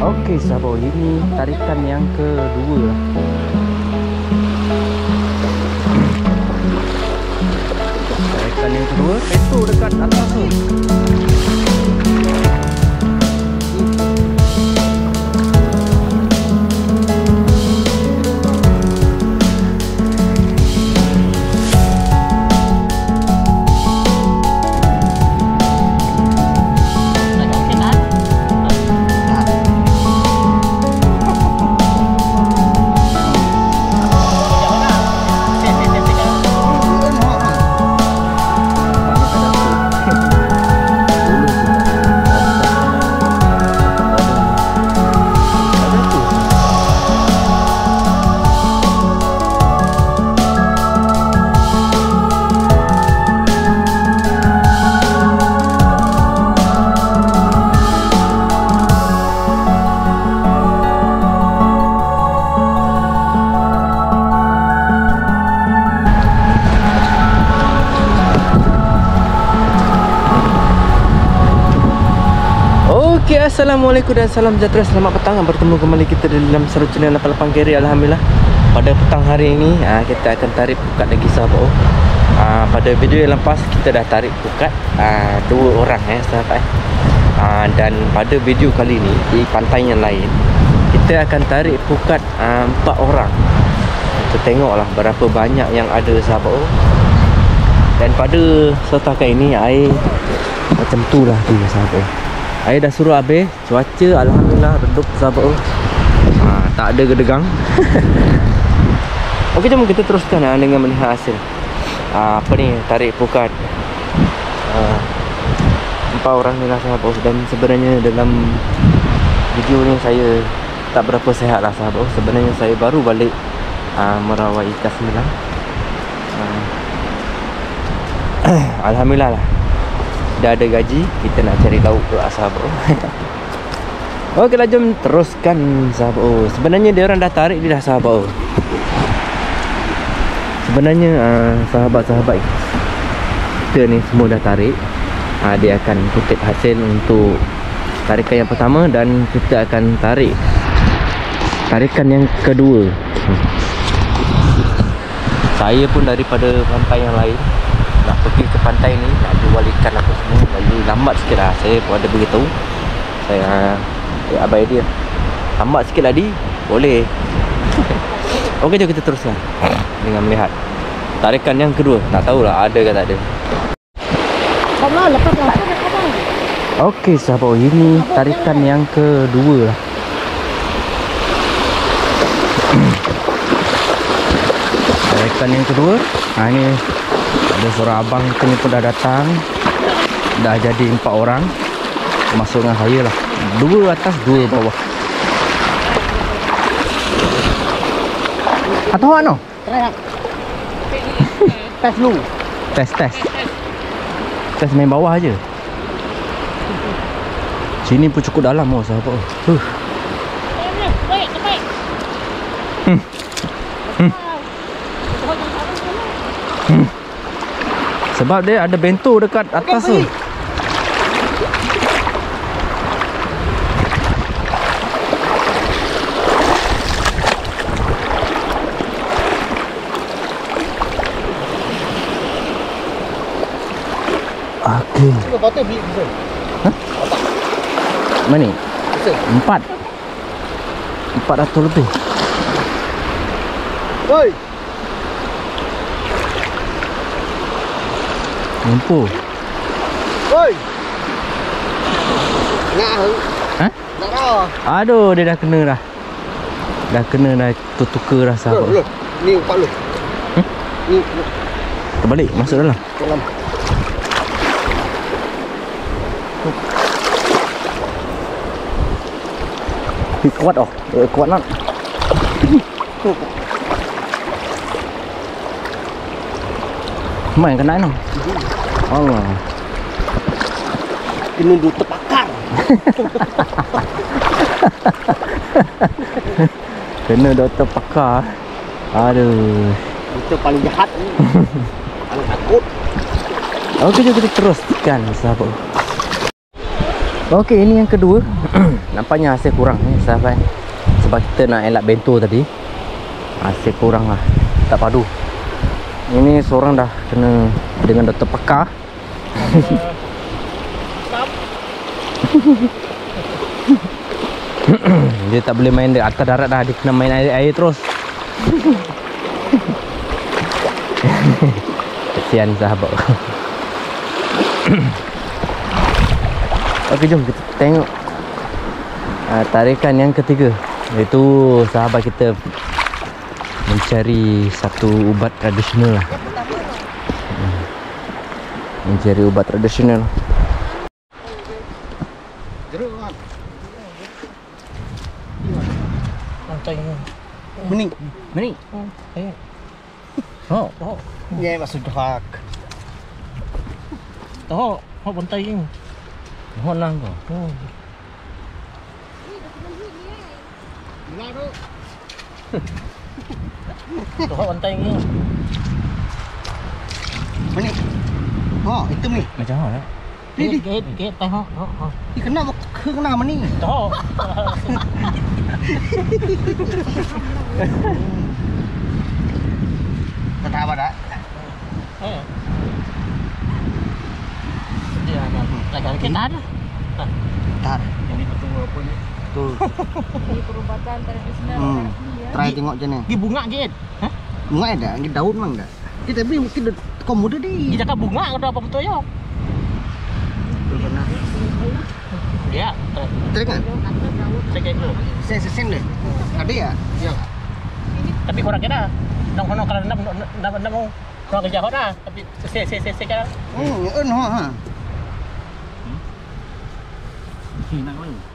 Okey sahabat, ini tarikan yang kedua lah. Tarikan yang kedua, itu dekat atas tu. Okay, assalamualaikum dan salam sejahtera. Selamat petang. Bertemu kembali kita dalam Seru Channel 88 Keri. Alhamdulillah, pada petang hari ini kita akan tarik pukat lagi sahabat. Pada video yang lepas kita dah tarik pukat 2 orang sahabat. Dan pada video kali ini di pantai yang lain kita akan tarik pukat 4 orang. Kita tengoklah berapa banyak yang ada sahabat. Dan pada setakat ini air macam tu lah dia sahabat. Air dah suruh habis. Cuaca alhamdulillah redup sahabat. Tak ada gedegang. Okey, jom kita teruskan dengan melihat hasil apa ni, tarik pukat 4 orang ni lah sahabat. Dan sebenarnya dalam video ni saya tak berapa sihat lah sahabat. Sebenarnya saya baru balik merawat ikan sembilan. Alhamdulillah lah, dah ada gaji, kita nak cari lauk ke sahabat. Okey lah, jom teruskan sahabat. Sebenarnya dia orang dah tarik dia dah sahabat. Sebenarnya sahabat-sahabat kita ni semua dah tarik. Dia akan kutip hasil untuk tarikan yang pertama dan kita akan tarik tarikan yang kedua. Saya pun daripada pantai yang lain nak pergi ke pantai ni, nak jual ikan apa semua. Lagi lambat sikit lah. Saya pun ada beritahu saya abai dia lambat sikit lah di. Boleh. Okey, jom kita teruskan dengan melihat tarikan yang kedua. Tak tahulah ada ke tak ada. Okey sahabat, ini tarikan yang kedua lah. Tarikan yang kedua. Ini ada seorang abang kita ni pun dah datang. Dah jadi 4 orang, masuk dengan saya lah. 2 atas 2 bawah. Atau awak no? Test dulu. Test main bawah aja. Sini pun cukup dalam sahabat. Sebab dia ada bento dekat atas tu. Okey. Cuba patut beli besar. Mana ni? Besar. 400 lebih. Oi. Mampu. Oi. Nak hang. Nak dah. Aduh, dia dah kena dah. Dah kena dah tukar dah sahabat. Ni umpan lu. Ni. Terbalik masuk dalam. Kuat kuat nak. Main kena no. Allah. Kena dua terpakar. Kena doktor pakar. Aduh. Itu paling jahat ni. Paling takut. Okey, jom kita teruskan sahabat. Okey, ini yang kedua. Nampaknya hasil kurang ni sahabat. Sebab kita nak elak bento tadi, hasil kurang lah, tak padu. Ini seorang dah kena dengan doktor pakar. Dia tak boleh main di atas darat dah, dia kena main air terus. Kesian sahabat. Okey, jom kita tengok tarikan yang ketiga. Iaitu sahabat kita mencari satu ubat tradisional lah. Mencari ubat tradisional. Meni. Meni. Oh. Oh. Ye masuk hak. Oh, hok bantai ni. Hok nang ko. Oh. Tuh bantai ni. Meni. Oh, itu ni. Macam mana? Ke tah. Ni kena kena meni. Toh. Tak apa dah. Dia nak kita ada. Tak. Ini betul apa ni? Betul. Ini perubatan tradisional. Try tengok je ni. Gi bunga git. Hah? Bunga ada, gi daun mang dah. Kita beli mungkin komodo di. Dia cakap bunga atau apa betul ya? Ya, teringat. Sekejap dulu. Sen deh. Ada ya? Ya. Tapi kurang kena. Nong kalau nak mau kurang kerja kau dah. Tapi se kan. Ha.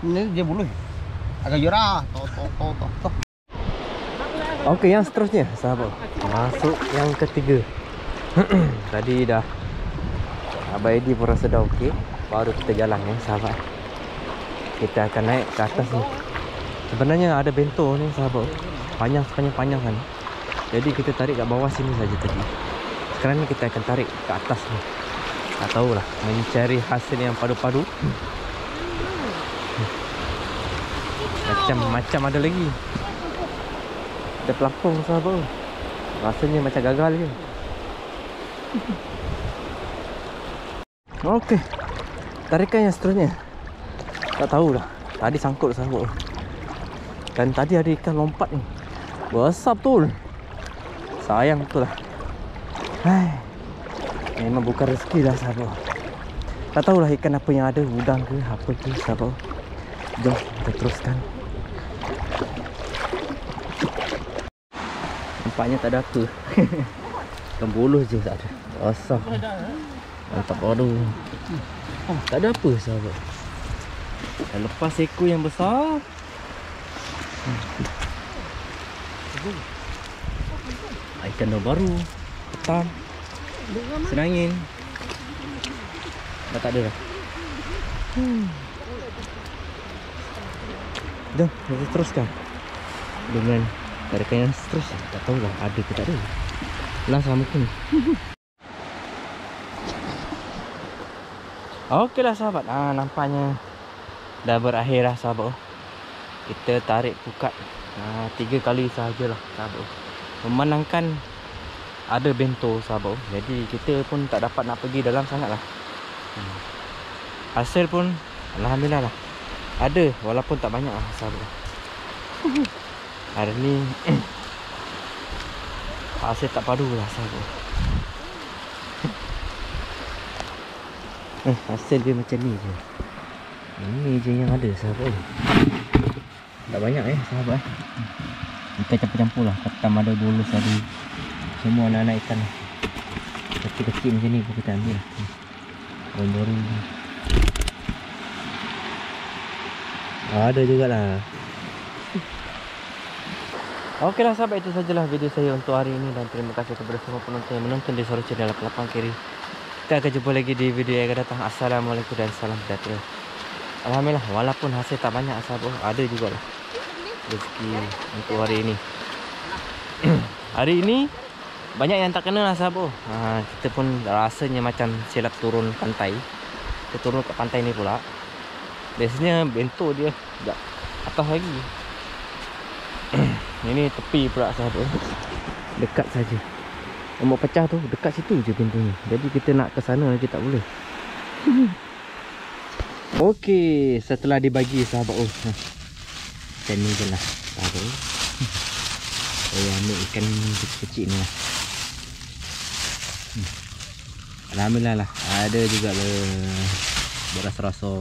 Ini dia boleh. Agak jurah. Toh. Okey, yang seterusnya sahabat. Masuk yang ketiga. Tadi dah Abang Edi pun rasa dah okey. Baru kita jalan ya sahabat. Kita akan naik ke atas ni. Sebenarnya ada bento ni sahabat. Panjang kan. Jadi kita tarik kat bawah sini saja tadi. Sekarang ni kita akan tarik ke atas ni. Tak tahulah, mencari hasil yang padu-padu. Macam ada lagi. Ada pelapung sahabat. Rasanya macam gagal je. Okey. Tarikan yang seterusnya. Tak tahulah. Tadi sangkut sahabat. Dan tadi ada ikan lompat ni. Besar betul. Sayang betul lah. Memang bukan rezeki lah sahabat. Tak tahulah ikan apa yang ada. Udang ke apa ke sahabat. Jom kita teruskan. Nampaknya tak ada apa. Ikan buluh je tak ada. Asal mantap baru. Tak ada apa sahabat. Dah lepas ekor yang besar. Ikan dah baru. Ketam. Senangin. Dah tak ada dah. Jom kita teruskan dengan tarikan yang seterusnya. Tak tahulah ada ke tak ada. Lah sama mungkin. Okey lah sahabat. Nampaknya dah berakhir lah sahabat. Kita tarik pukat 3 kali sahajalah sahabat. Memenangkan ada bento sahabat. Jadi kita pun tak dapat nak pergi dalam sangat lah. Hasil pun alhamdulillah lah. Ada walaupun tak banyak lah sahabat. Hari ni hasil tak padu lah sahabat. Hasil dia macam ni je. Ini je yang ada sahabat. Tak banyak sahabat. Ikan campur-campur lah. Ketam ada, bolus ada. Semua anak-anak ikan lah. Kecil-kecil macam ni pun kita ambil lah. Baru-baru ni. Ada jugalah. Okey lah sahabat, itu sajalah video saya untuk hari ini. Dan terima kasih kepada semua penonton yang menonton di Soro Channel Pelapang Kiri. Kita akan jumpa lagi di video yang akan datang. Assalamualaikum dan salam sejahtera. Alhamdulillah, walaupun hasil tak banyak sahabat, ada jugalah rezeki untuk hari ini. Hari ini banyak yang tak kena lah sahabat. Kita pun rasanya macam silap turun pantai. Kita turun ke pantai ni pula. Biasanya bento dia tak atas lagi. Ini tepi pula sahabat. Dekat saja. Ombak pecah tu dekat situ je pintunya. Jadi kita nak ke sana lagi tak boleh. Okey, setelah dibagi sahabat. Macam ni je lah sahabat. Saya ambil ikan kecil ni lah. Alhamdulillah lah. Ada juga le berasa-rasa